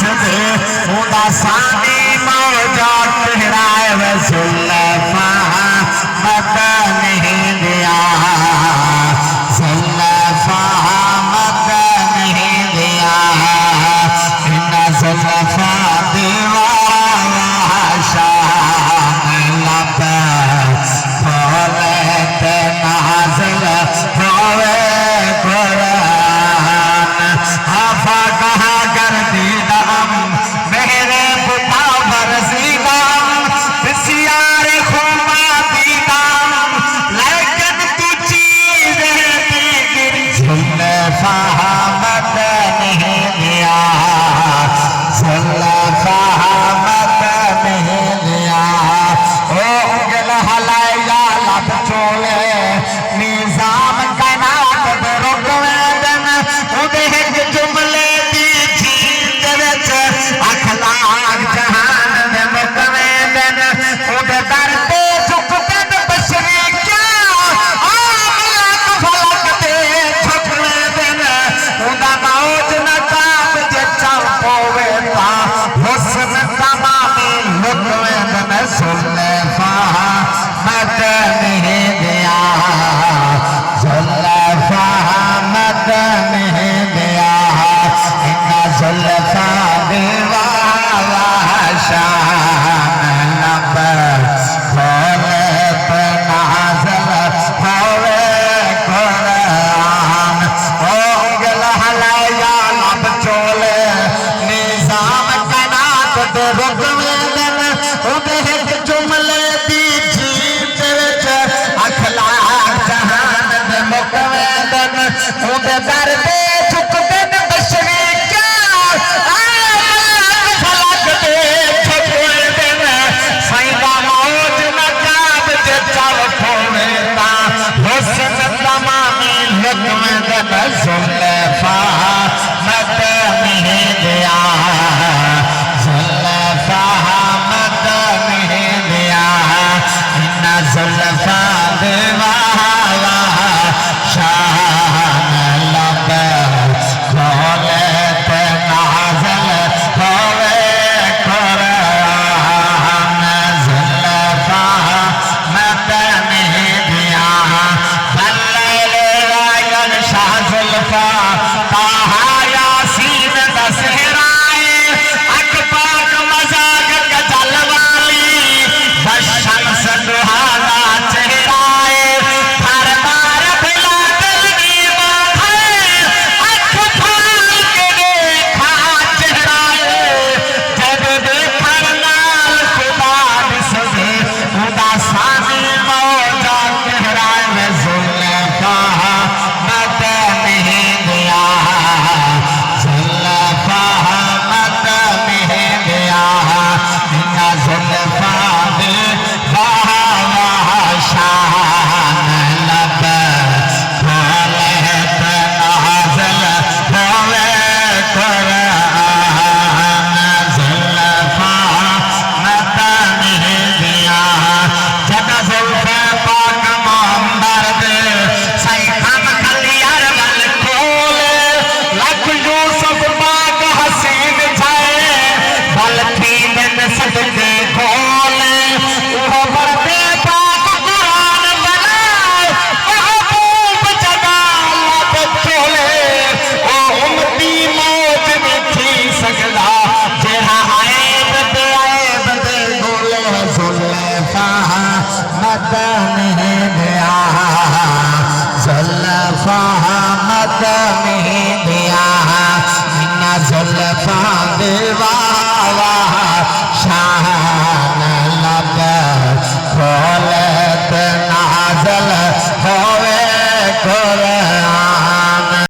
दे उदा सानी मौजा चेहराए वे जुल्फा मत नहीं दिया जुल्फा मत नहीं दिया इन जुल्फा दीवाना शान लब बोले ते नाज़िल होवे कुरान हफा कहा कर दीदाम मेरे बुता बरसीदाम सियार खुमा दीदाम लेकिन तू चीज़ जुल्फा मत नहीं दिया जुल्फा मत नहीं दिया ओ उंगल हलाया लब चोले निजाम कायनात दे रुकवे दिन उदे एक जुमले दी जींद विच अखलाक जहान दे मुकवे दिन उदे दर ते झुकदे बशरी क्या आमलाक फलक ते झुकवे दिन उदा मौज नकाब जे चल पोवे ता हुस्न तमामी लुकवे दिन जुल्फा मत नहीं दिया जुल्फा मत नहीं दिया इन्ना जुल्फा दीवाला शान लब बोले पे नाज़िल होवे कुरान ओ उंगल हलाया लब चोले निजाम कायनात दे रुकवे दिन उदे एक जुमले दी जीत विच अखलाक जहान दे मुकवे दिन उदे दर ते झुकदे बशरी क्या आमलाक फलक ते झुकवे दिन सईदा मौज नकाब जे चल पोवे ता हुस्न तमामी लुकवे दिन जुल्फा मत नहीं दिया जुल्फा मत नहीं दिया इन्ना जुल्फा दीवाला शान लब बोले पे नाज़िल होवे कुरान जुल्फा मत नहीं दिया बल्ले रायन शाह जुल्फा ताहा यासीन दशहराए अकबाक मजाक गजल वाली बशम्स दुहाना चेहराए हर बार भिला दिल की बात है अख फाल के देखा चेहराए जब देखर नाल खुदा दिसदे उदा सानी मौजा चेहराए में जुल्फा मत नहीं दिया जुल्फा मत नहीं दिया इन्ना जुल्फा दीवाना शान लब बोले पे नाज़िल होवे कुरान जुल्फा मत नहीं दिया जब जुल्फे पाक मोहम्मद दे सैखम खलियार बल खोले लख यूसुफ पाक हसीन जाए बल थी दिन सदके खोले वो बरदे पाक कुरान बनाए महबूब जगा लब चोले ओ उम्मती मौज में थी सकदा जेड़ा आएब दे गोले जुल्फा मत नहीं